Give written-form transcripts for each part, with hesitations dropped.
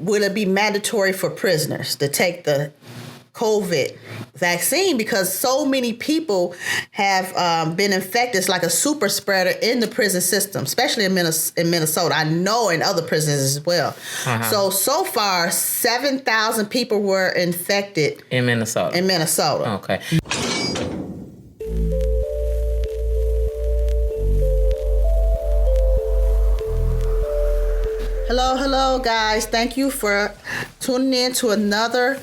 will it be mandatory for prisoners to take the COVID vaccine because so many people have been infected. It's like a super spreader in the prison system, especially in Minnesota. I know in other prisons as well. So far, 7,000 people were infected in Minnesota. Okay. Hello, guys. Thank you for tuning in to another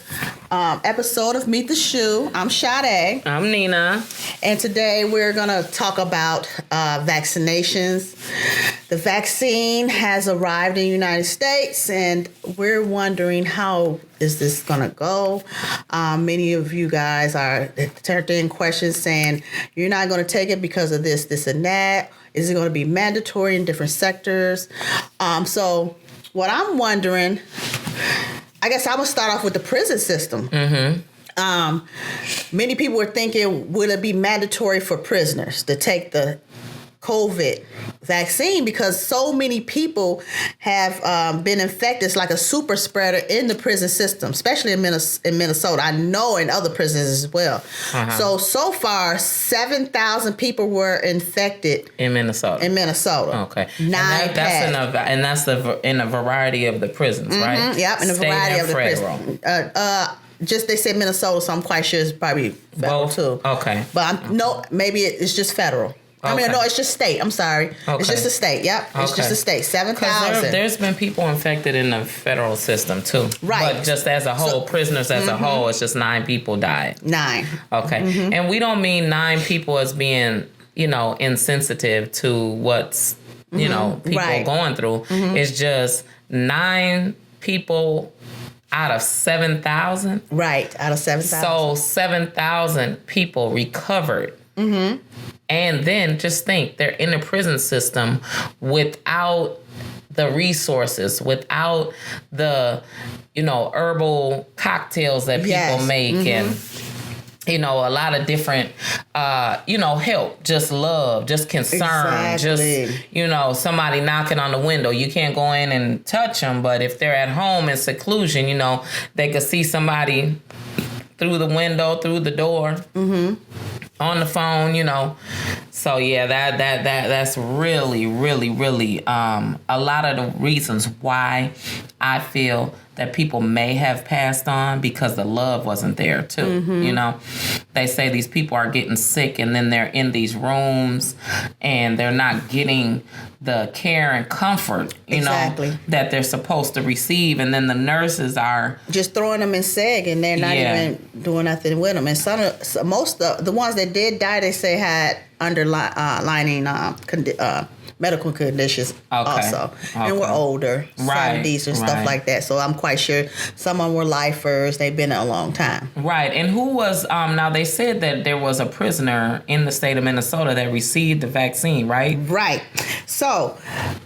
episode of Meet the Shoe. I'm Sade. I'm Nina. And today we're going to talk about vaccinations. The vaccine has arrived in the United States, and we're wondering how is this going to go. Many of you guys are turned in questions saying you're not going to take it because of this, and that. Is it going to be mandatory in different sectors? So what I'm wondering, I guess I'm going to start off with the prison system. Many people were thinking, will it be mandatory for prisoners to take the COVID vaccine because so many people have been infected. It's like a super spreader in the prison system, especially in Minnesota. I know in other prisons as well. So far, 7,000 people were infected in Minnesota. Okay, that's in a variety of the prisons, right? Yep, in a variety of the prisons. Just they said Minnesota, so I'm quite sure it's probably federal too. Okay, but maybe it's just federal. I mean, no, it's just state. I'm sorry. Okay. It's just a state. Yep. It's just a state. 7,000. There's been people infected in the federal system, too. Right. But just as a whole, prisoners as a whole, it's just 9 people died. 9. Okay. And we don't mean 9 people as being, insensitive to what's, people going through. It's just 9 people out of 7,000. Right. Out of 7,000. So 7,000 people recovered. And then just think, they're in the prison system without the resources, without the, herbal cocktails that people make and, a lot of different, help, just love, just concern, just, somebody knocking on the window. You can't go in and touch them, but if they're at home in seclusion, they could see somebody through the window, through the door. On the phone, So yeah, that's really, really, really a lot of the reasons why I feel that people may have passed on because the love wasn't there too. They say these people are getting sick and then they're in these rooms and they're not getting the care and comfort, that they're supposed to receive. And then the nurses are just throwing them in seg and they're not even doing nothing with them. And most of the ones that did die, they say had underlining medical conditions also. And were older, 70s and stuff like that. So I'm quite sure some of them were lifers. They've been a long time. Right. And who was, now they said that there was a prisoner in the state of Minnesota that received the vaccine, right? Right. So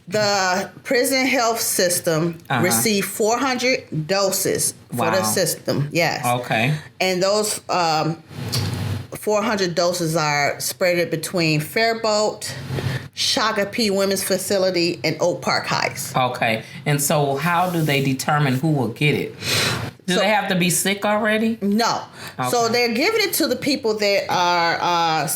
the prison health system received 400 doses for the system. Yes. Okay. And those 400 doses are spread between Faribault, Shakopee Women's Facility, and Oak Park Heights. Okay. And so how do they determine who will get it? Do they have to be sick already? No. Okay. So they're giving it to the people that are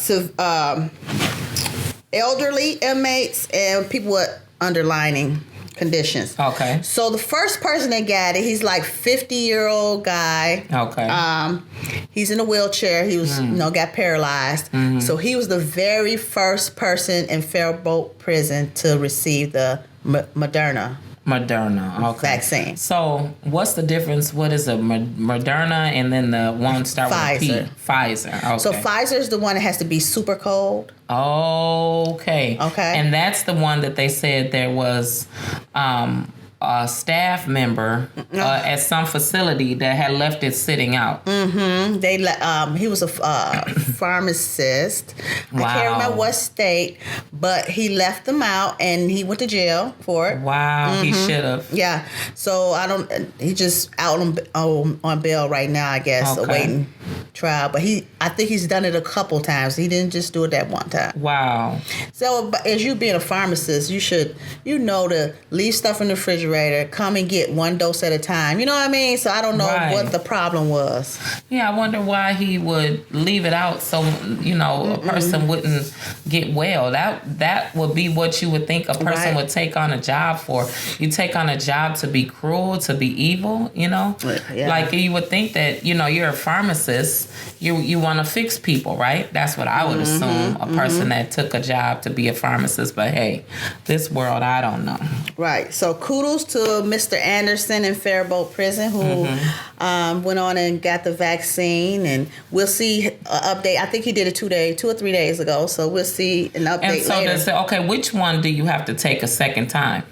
elderly inmates and people with underlying conditions. Okay. So the first person that got it, he's like 50-year-old guy. Okay. He's in a wheelchair. He was, got paralyzed. So he was the very first person in Faribault prison to receive the Moderna vaccine. So what's the difference? What is a Moderna and then the one start with P? Pfizer. Okay. So Pfizer is the one that has to be super cold. Okay. And that's the one that they said there was a staff member at some facility that had left it sitting out. He was a pharmacist. Wow. I can't remember what state, but he left them out and he went to jail for it. Wow, he should have. Yeah. So he just out on bail right now, I guess, awaiting trial, but I think he's done it a couple times. He didn't just do it that one time. Wow. So as you being a pharmacist, you should, to leave stuff in the refrigerator, come and get one dose at a time. You know what I mean? So I don't know what the problem was. Yeah, I wonder why he would leave it out so, a person wouldn't get well. That would be what you would think a person would take on a job for. You take on a job to be cruel, to be evil, Yeah. Like you would think that, you're a pharmacist. You want to fix people, right? That's what I would assume, a person that took a job to be a pharmacist. But hey, this world, I don't know. Right. So kudos to Mr. Anderson in Faribault Prison who went on and got the vaccine. And we'll see an update. I think he did it 2 or 3 days ago. So we'll see an update later. Which one do you have to take a second time?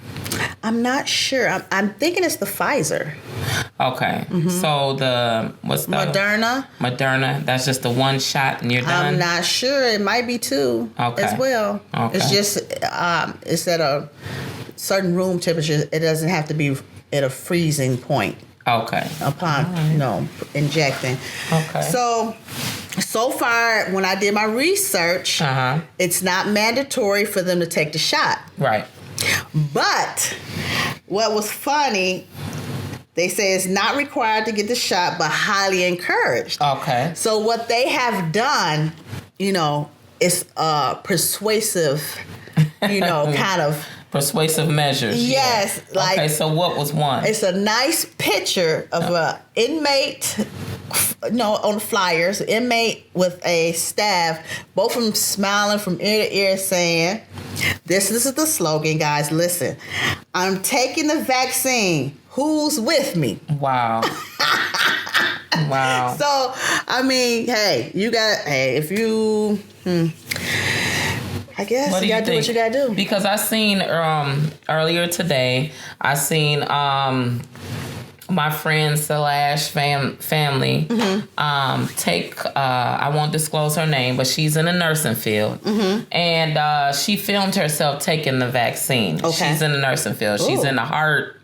I'm not sure. I'm thinking it's the Pfizer. Okay. So what's the Moderna. That's just the one shot and you're done? I'm not sure. It might be two as well. Okay. It's just it's at a certain room temperature. It doesn't have to be at a freezing point. Okay. Upon injecting. Okay. So far, when I did my research, it's not mandatory for them to take the shot. Right. But what was funny, they say it's not required to get the shot, but highly encouraged. Okay. So what they have done, is persuasive, kind of. Persuasive measures. Yes. Yeah. Okay, so what was one? It's a nice picture of an inmate, on the flyers, inmate with a staff, both of them smiling from ear to ear saying, this is the slogan, guys, listen, I'm taking the vaccine. Who's with me? Wow. Wow. So, if you... I guess you gotta do what you gotta do. Because I seen earlier today, my friend / family take I won't disclose her name, but she's in the nursing field, and she filmed herself taking the vaccine. Okay. She's in the nursing field. She's in the heart.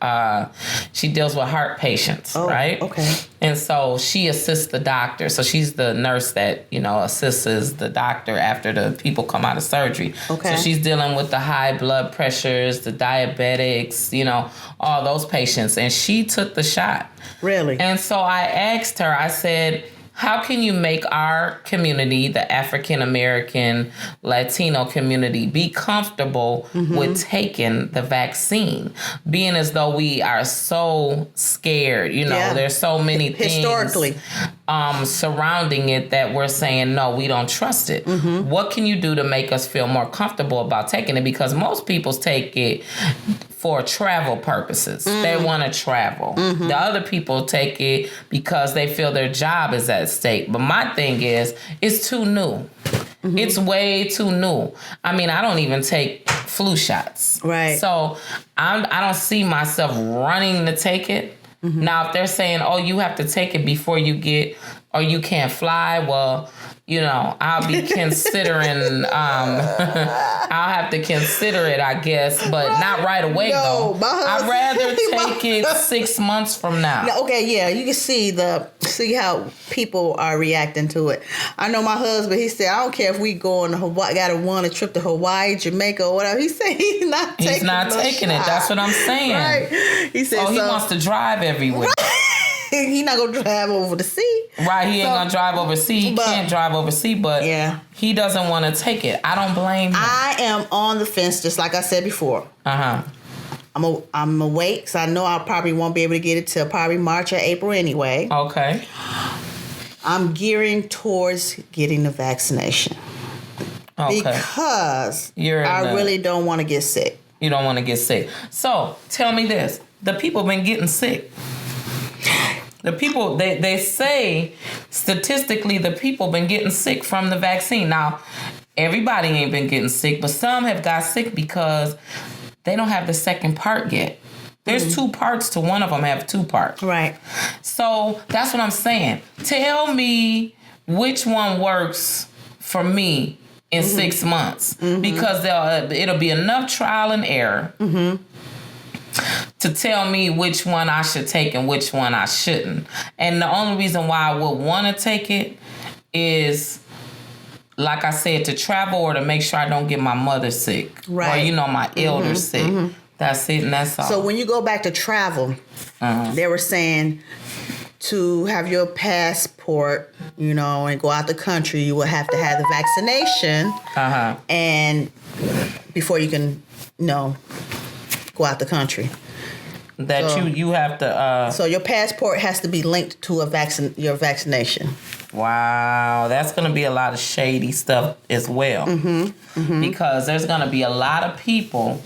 She deals with heart patients, right? Okay. And so she assists the doctor. So she's the nurse that assists the doctor after the people come out of surgery. Okay. So she's dealing with the high blood pressures, the diabetics, all those patients, and she took the shot. Really? And so I asked her, I said, how can you make our community, the African American Latino community, be comfortable with taking the vaccine? Being as though we are so scared, there's so many things historically surrounding it that we're saying, no, we don't trust it. What can you do to make us feel more comfortable about taking it? Because most people take it for travel purposes. They want to travel. The other people take it because they feel their job is at stake. But my thing is, it's too new. It's way too new. I don't even take flu shots. Right. So I don't see myself running to take it. Now, if they're saying, oh, you have to take it before you get, or you can't fly, well, I'll be considering, I'll have to consider it, I guess, but not right away, though. I'd rather take it 6 months from now. Okay, yeah, you can see how people are reacting to it. I know my husband, he said, I don't care if we go on Hawaii, a trip to Hawaii, Jamaica, or whatever. He said he's not taking it. That's what I'm saying. Right. He said, he wants to drive everywhere. He's not going to drive over the sea. Right, he ain't going to drive overseas. He can't drive overseas, but he doesn't want to take it. I don't blame him. I am on the fence, just like I said before. I'm going to wait, because I know I probably won't be able to get it till probably March or April anyway. Okay. I'm gearing towards getting the vaccination. Okay. Because I really don't want to get sick. You don't want to get sick. So, tell me this. The people have been getting sick. The people, they say statistically the people been getting sick from the vaccine. Now, everybody ain't been getting sick, but some have got sick because they don't have the second part yet. There's 2 parts to one of them have 2 parts. Right. So that's what I'm saying. Tell me which one works for me in 6 months, because it'll be enough trial and error to tell me which one I should take and which one I shouldn't. And the only reason why I would want to take it is, like I said, to travel or to make sure I don't get my mother sick. Right. Or, my elder sick. Mm-hmm. That's it, and that's all. So when you go back to travel, they were saying to have your passport, and go out the country, you will have to have the vaccination. And before you can, go out the country. You have to. So your passport has to be linked to your vaccination. Wow, that's going to be a lot of shady stuff as well. Because there's going to be a lot of people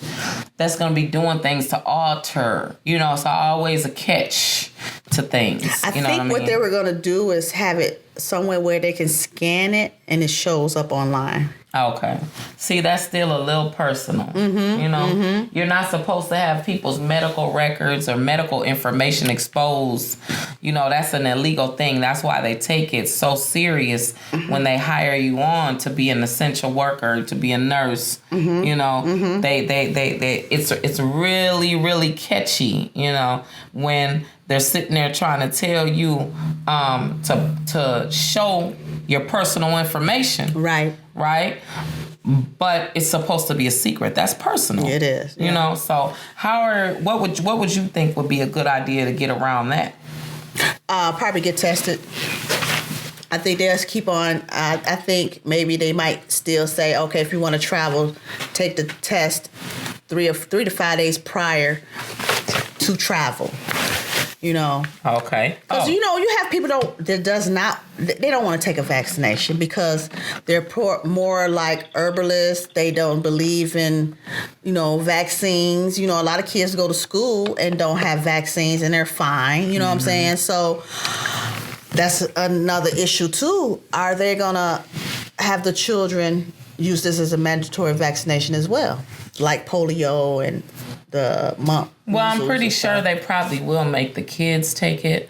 that's going to be doing things to alter. It's always a catch to things. I think what they were going to do is have it somewhere where they can scan it and it shows up online. Okay. See, that's still a little personal. You're not supposed to have people's medical records or medical information exposed. That's an illegal thing. That's why they take it so serious when they hire you on to be an essential worker, to be a nurse. It's really, really catchy, when they're sitting there trying to tell you to show your personal information. Right? But it's supposed to be a secret. That's personal. It is. Yeah. So what would you think would be a good idea to get around that? Probably get tested. I think they'll keep on. I think maybe they might still say, okay, if you want to travel, take the test 3 to 5 days prior to travel. Okay. Because you have people that they don't want to take a vaccination because they're more like herbalists. They don't believe in vaccines. A lot of kids go to school and don't have vaccines and they're fine. You know what I'm saying? So that's another issue too. Are they gonna have the children use this as a mandatory vaccination as well, like polio and the mumps? Well, I'm pretty sure they probably will make the kids take it,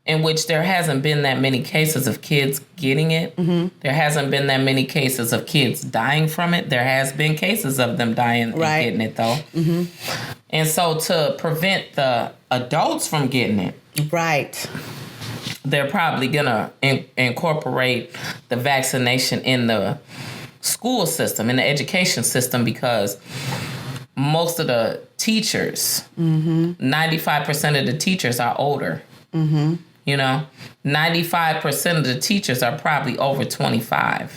in which there hasn't been that many cases of kids getting it. There hasn't been that many cases of kids dying from it. There has been cases of them dying and getting it, though. And so to prevent the adults from getting it, they're probably going to incorporate the vaccination in the school system, in the education system, because most of the teachers, 95% of the teachers are older. 95% of the teachers are probably over 25.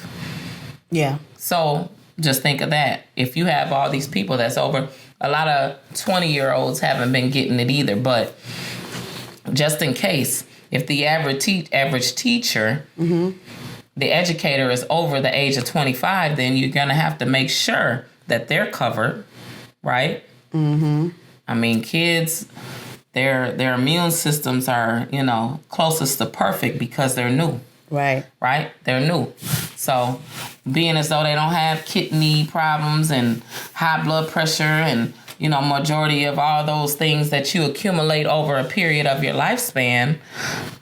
Yeah. So just think of that. If you have all these people that's over, a lot of 20-year-olds haven't been getting it either. But just in case, if the average teacher, the educator is over the age of 25, then you're going to have to make sure that they're covered. Right? I mean, kids, their immune systems are, closest to perfect because they're new. Right? They're new. So being as though they don't have kidney problems and high blood pressure and, majority of all those things that you accumulate over a period of your lifespan,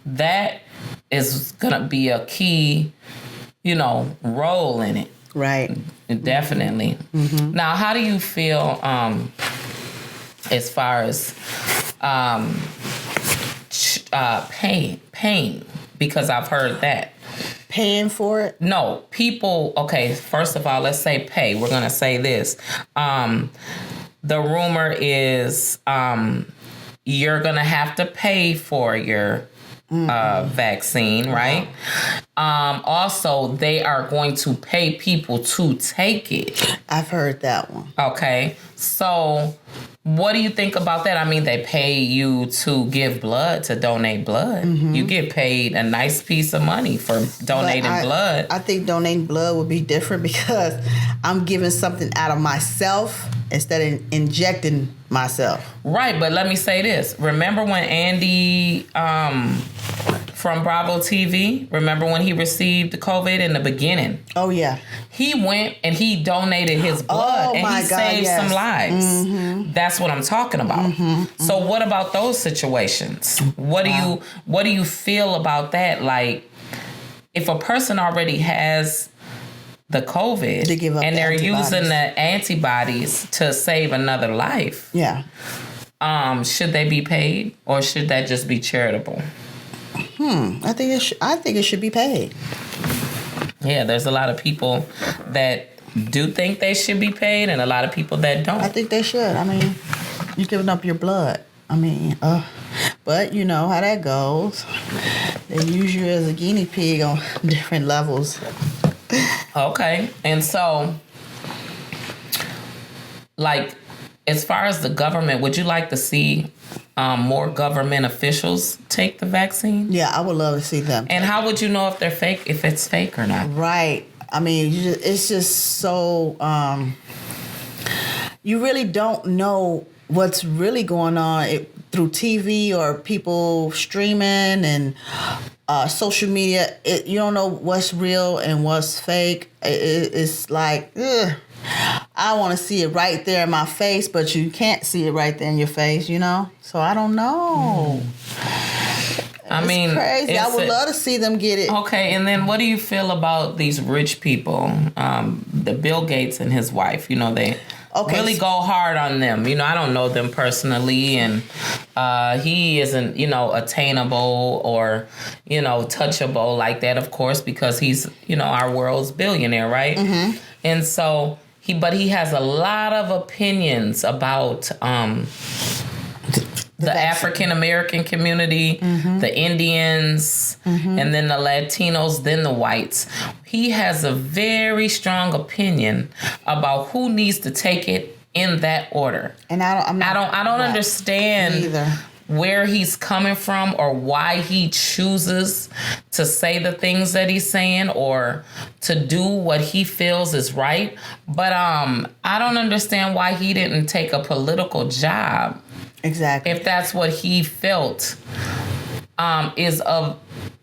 that is going to be a key, role in it. Right. Definitely. Now, how do you feel as far as pain? Because I've heard that. Paying for it? No. People, okay, first of all, let's say pay. We're going to say this. The rumor is you're going to have to pay for your vaccine, right? Also, they are going to pay people to take it. I've heard that one. Okay. So what do you think about that? I mean, they pay you to give blood, to donate blood. You get paid a nice piece of money for donating blood. I think donating blood would be different because I'm giving something out of myself instead of injecting myself. Right, but let me say this. Remember when Andy from Bravo TV, remember when he received the COVID in the beginning? Oh, yeah. He went and he donated his blood and he saved some lives. That's what I'm talking about. So what about those situations? What do you feel about that? Like, if a person already has the COVID and they're using the antibodies to save another life. Yeah. Should they be paid, or should that just be charitable? I think it should be paid. Yeah, there's a lot of people that do think they should be paid, and a lot of people that don't. I think they should. I mean, you're giving up your blood. I mean, but you know how that goes. They use you as a guinea pig on different levels. Okay, and so, like, as far as the government, would you like to see more government officials take the vaccine? Yeah, I would love to see them. And how would you know if they're fake, if it's fake or not? Right. I mean, it's just so you really don't know what's really going on through TV or people streaming and social media. You don't know what's real and what's fake. It's like, I want to see it right there in my face, but you can't see it right there in your face, you know? So I don't know. I mean, it's crazy. I would love to see them get it. Okay, and then what do you feel about these rich people? The Bill Gates and his wife, you know, they really go hard on them. You know, I don't know them personally, and he isn't, you know, attainable or, you know, touchable like that, of course, because he's, you know, our world's billionaire, right? Mm-hmm. And so he has a lot of opinions about the African American community, the Indians, and then the Latinos, then the whites. He has a very strong opinion about who needs to take it in that order. And I don't understand either where he's coming from or why he chooses to say the things that he's saying or to do what he feels is right. But I don't understand why he didn't take a political job. Exactly. If that's what he felt is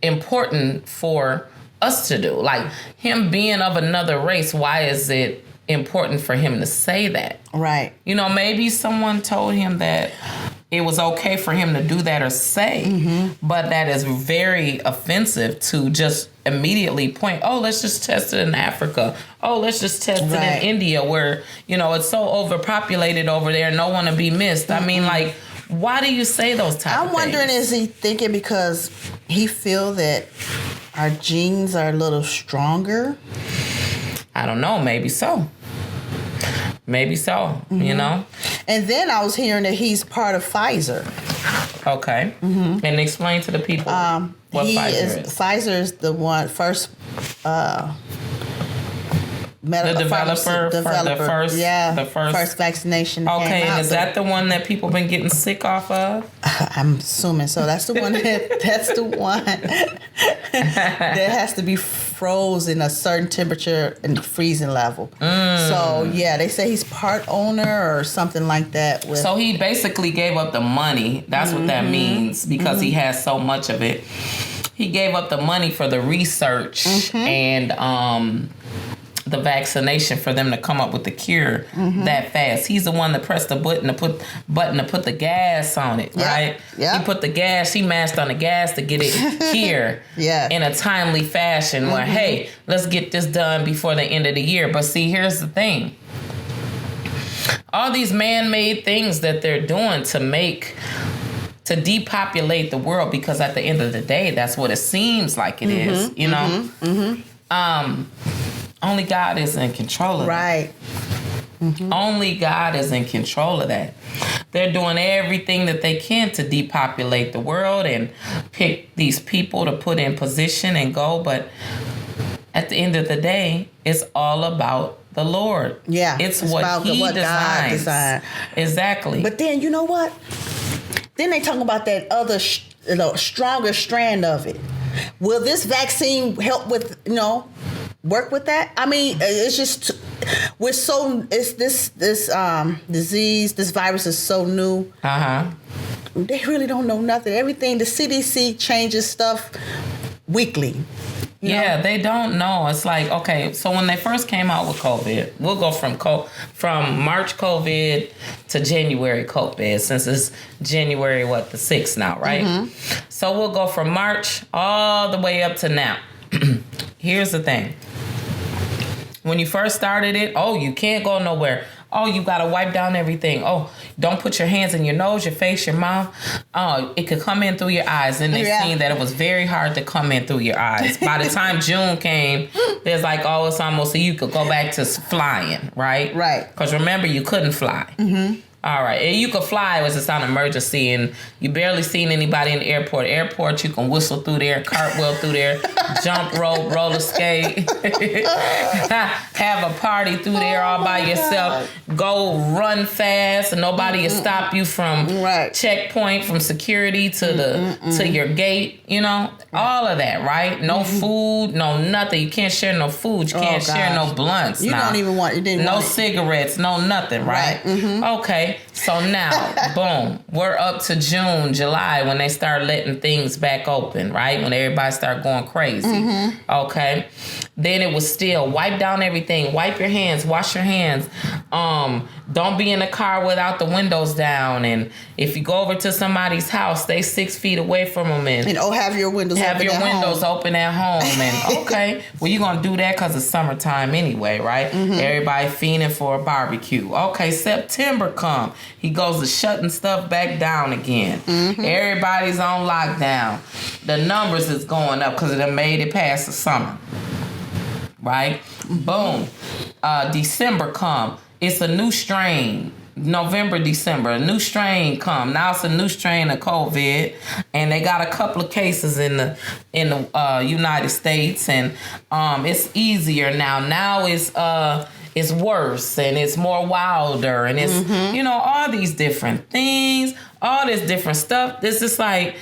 important for us to do. Like, him being of another race, why is it important for him to say that? Right. You know, maybe someone told him that it was okay for him to do that or say, but that is very offensive to just immediately point, oh, let's just test it in Africa. Oh, let's just test it in India where, you know, it's so overpopulated over there, no one to be missed. I mean, like, why do you say those type of things? I'm wondering, is he thinking because he feel that our genes are a little stronger? I don't know. Maybe so. Maybe so, you know? And then I was hearing that he's part of Pfizer. Okay. And explain to the people what Pfizer is. Pfizer is the first medical developer. The first vaccination. Okay, and is that the one that people been getting sick off of? I'm assuming so. That's the one. That's the one that has to be frozen a certain temperature and freezing level. So yeah, they say he's part owner or something like that. So he basically gave up the money. That's what that means, because he has so much of it. He gave up the money for the research and the vaccination for them to come up with the cure that fast. He's the one that pressed the button to put the gas on it, right? Yeah. He put the gas, he mashed on the gas to get it here in a timely fashion where, hey, let's get this done before the end of the year. But see, here's the thing. All these man-made things that they're doing to depopulate the world, because at the end of the day, that's what it seems like it is, you know? Only God is in control of that. Right. Only God is in control of that. They're doing everything that they can to depopulate the world and pick these people to put in position and go. But at the end of the day, it's all about the Lord. Yeah. It's what He designs. Exactly. But then, you know what? Then they talk about that other stronger strand of it. Will this vaccine help with, work with that? I mean, it's just it's this disease, this virus is so new. They really don't know nothing. Everything, the CDC changes stuff weekly. Yeah, they don't know. It's like, okay, so when they first came out with COVID, we'll go from March COVID to January COVID, since it's January, the 6th now, right? So we'll go from March all the way up to now. Here's the thing. When you first started it, you can't go nowhere. You got to wipe down everything. don't put your hands in your nose, your face, your mouth. It could come in through your eyes. And they seen that it was very hard to come in through your eyes. By the time June came, there's like, it's almost so you could go back to flying, right? Right. Because remember, you couldn't fly. Mm-hmm. All right. And you could fly, it was just on emergency, and you barely seen anybody in the airport. Airport, you can whistle through there, cartwheel through there, jump rope, roller skate, have a party through there all by yourself, go run fast, and nobody will stop you from checkpoint, from security to to your gate, all of that, right? No food, no nothing. You can't share no food. You can't share no blunts. You don't even want it. No cigarettes, no nothing, right? Mm-hmm. Okay. So now, boom, we're up to June, July, when they start letting things back open, right? When everybody start going crazy. Mm-hmm. Okay. Then it was still wipe down everything, wipe your hands, wash your hands. Don't be in the car without the windows down. And if you go over to somebody's house, stay 6 feet away from them. And have your windows open at home. And okay, well, you're going to do that because it's summertime anyway, right? Mm-hmm. Everybody fiending for a barbecue. Okay, September come. He goes to shutting stuff back down again. Mm-hmm. Everybody's on lockdown. The numbers is going up because it done made it past the summer. Right? Boom. December come. It's a new strain. November, December, a new strain come. Now it's a new strain of COVID, and they got a couple of cases in the United States, and it's easier now. Now it's worse, and it's more wilder, and it's all these different things, all this different stuff. This is like,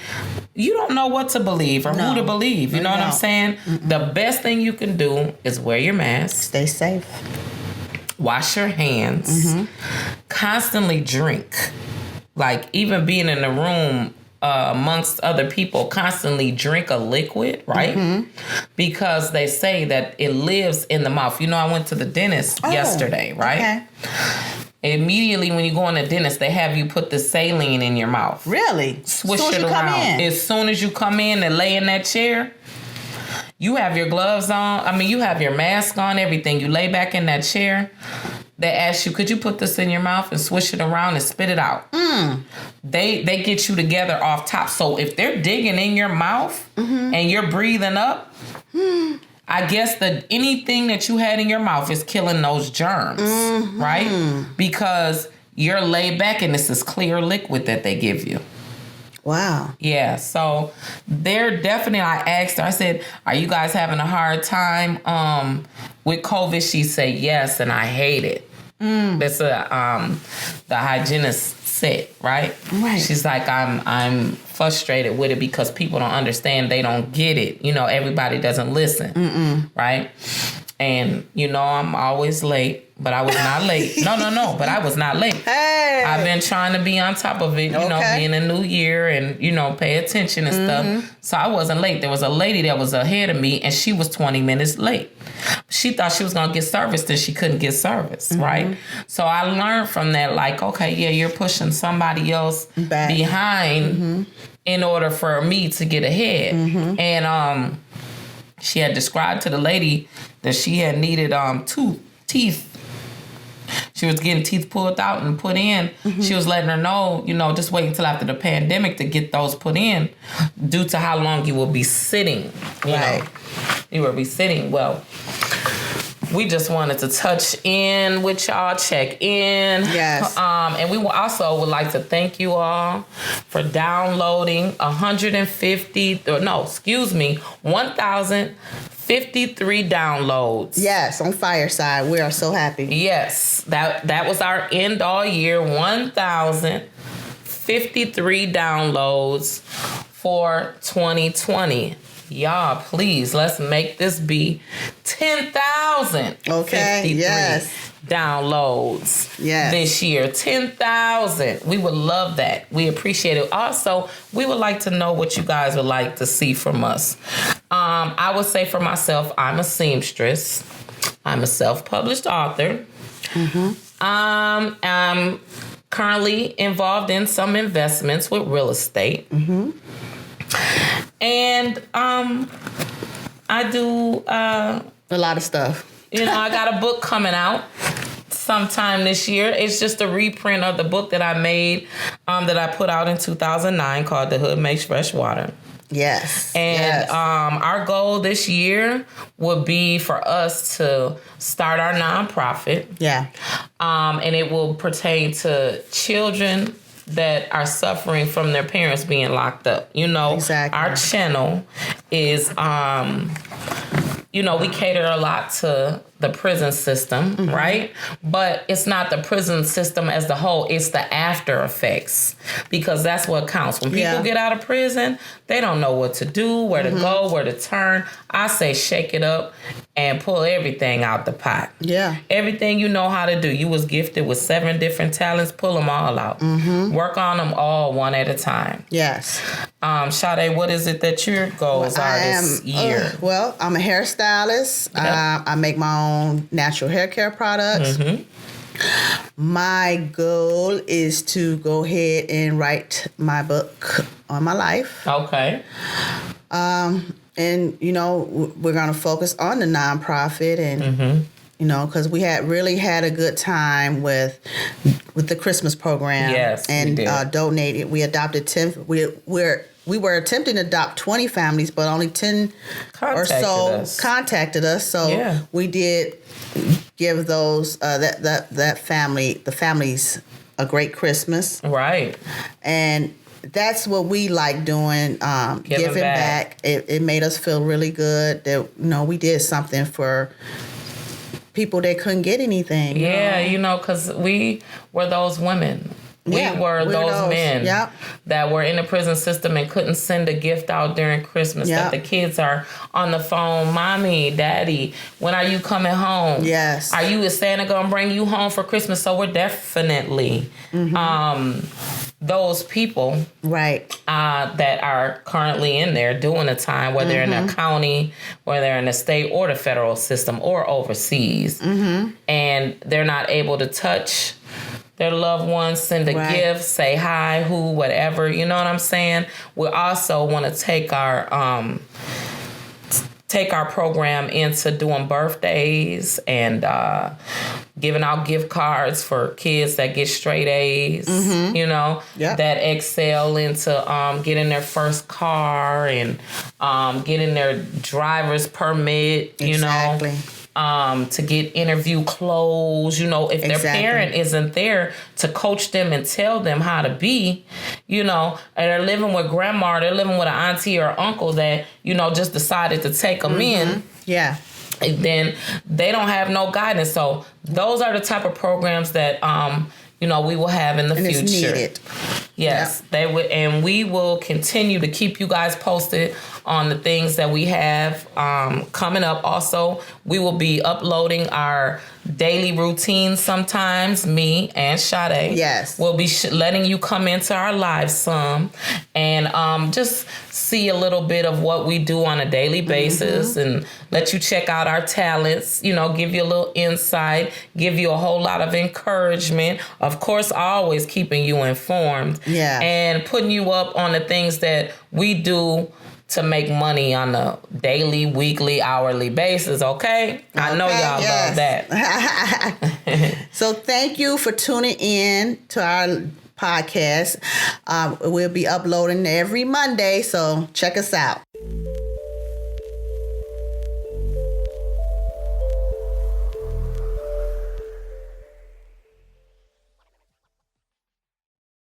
you don't know what to believe or who to believe. You know what I'm saying? Mm-mm. The best thing you can do is wear your mask. Stay safe. Wash your hands. Mm-hmm. Constantly drink. Like, even being in the room amongst other people, constantly drink a liquid, right? Mm-hmm. Because they say that it lives in the mouth. I went to the dentist yesterday, right? Okay. Immediately when you go in the dentist, they have you put the saline in your mouth. Really? Swish it around. As soon as you come in and lay in that chair, you have your gloves on. You have your mask on, everything. You lay back in that chair. They ask you, could you put this in your mouth and swish it around and spit it out? Mm. They get you together off top. So if they're digging in your mouth and you're breathing up, I guess that anything that you had in your mouth is killing those germs, right? Because you're laid back and it's this clear liquid that they give you. Wow. Yeah, so they're definitely, I asked her, I said, are you guys having a hard time with COVID? She said, yes, and I hate it. That's the hygienist said, right? Right. She's like, I'm frustrated with it because people don't understand. They don't get it. Everybody doesn't listen, right? And, I'm always late. But I was not late. No, but I was not late. Hey! I've been trying to be on top of it, being a new year and, pay attention and stuff. So I wasn't late. There was a lady that was ahead of me, and she was 20 minutes late. She thought she was going to get service, and she couldn't get service, right? So I learned from that, like, okay, yeah, you're pushing somebody else behind in order for me to get ahead. And she had described to the lady that she had needed teeth. She was getting teeth pulled out and put in. She was letting her know, just wait until after the pandemic to get those put in due to how long you will be sitting. You will be sitting. Well, we just wanted to touch in with y'all, check in. Yes. And we also would like to thank you all for downloading 1,053 downloads. Yes, on Fireside. We are so happy. Yes. That was our end all year. 1,053 downloads for 2020. Y'all, please, let's make this be 10,000. Okay, yes. Downloads this year. 10,000. We would love that. We appreciate it. Also, we would like to know what you guys would like to see from us. I would say for myself, I'm a seamstress. I'm a self-published author. I'm currently involved in some investments with real estate. And I do a lot of stuff. I got a book coming out. sometime this year. It's just a reprint of the book that I made, that I put out in 2009 called The Hood Makes Fresh Water. Yes. And our goal this year would be for us to start our nonprofit. Yeah. And it will pertain to children that are suffering from their parents being locked up. Exactly. Our channel is, we cater a lot to the prison system, right? But it's not the prison system as the whole. It's the after effects, because that's what counts. When people get out of prison, they don't know what to do, where to go, where to turn. I say shake it up and pull everything out the pot. Yeah. Everything you know how to do. You was gifted with 7 different talents. Pull them all out. Work on them all one at a time. Yes. Sade, what is it that your goals are this year? I'm a hairstylist. Yep. I make my own natural hair care products. My goal is to go ahead and write my book on my life. Okay. And, we're going to focus on the nonprofit and, because we had a good time with the Christmas program. Yes, and we donated. We adopted 10. We were attempting to adopt 20 families, but only 10 contacted us. So we did give those the families a great Christmas. Right. And that's what we like doing, giving back. It made us feel really good that we did something for people that couldn't get anything. Because we were those women. We were those men that were in the prison system and couldn't send a gift out during Christmas. That the kids are on the phone, Mommy, Daddy, when are you coming home? Yes. Are you, is Santa going to bring you home for Christmas? So we're definitely those people that are currently in there doing the time, whether they're in the county, whether they're in the state or the federal system or overseas. And they're not able to touch their loved ones, send a gift, say hi, whatever. You know what I'm saying? We also want to take our program into doing birthdays and giving out gift cards for kids that get straight A's, that excel into getting their first car and getting their driver's permit, Exactly. To get interview clothes, if their parent isn't there to coach them and tell them how to be, and they're living with grandma, or they're living with an auntie or uncle that, just decided to take them in. Yeah. Then they don't have no guidance. So those are the type of programs that, we will have in the future. It's needed. Yes, they would, and we will continue to keep you guys posted on the things that we have coming up. Also, we will be uploading our daily routines sometimes, me and Sade. Yes. We'll be letting you come into our live some and just see a little bit of what we do on a daily basis and let you check out our talents, give you a little insight, give you a whole lot of encouragement. Of course, always keeping you informed. Yeah. And putting you up on the things that we do to make money on a daily, weekly, hourly basis, okay? I know y'all love that. So thank you for tuning in to our podcast. We'll be uploading every Monday, so check us out.